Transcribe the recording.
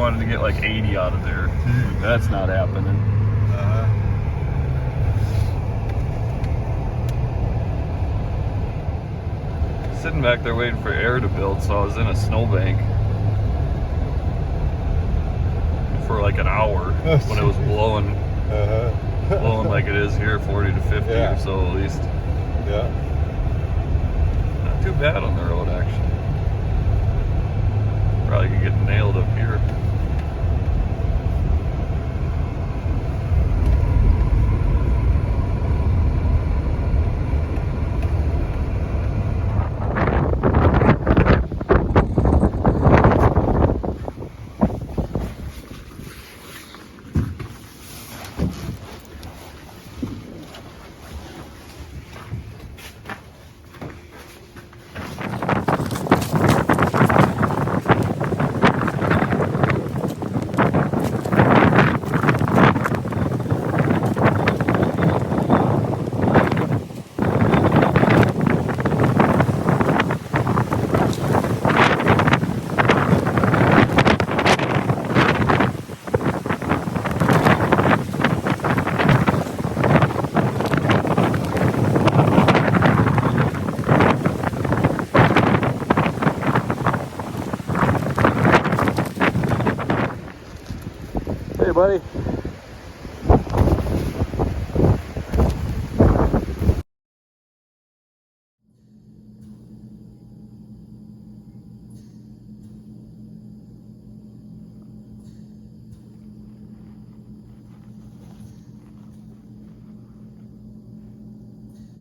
wanted to get like 80 out of there. That's not happening. Sitting back there waiting for air to build, so I was in a snowbank for like an hour when it was blowing. Blowing like it is here, 40 to 50 or so at least. Yeah. Not too bad on the road, actually. Probably could get nailed up here. Hey buddy.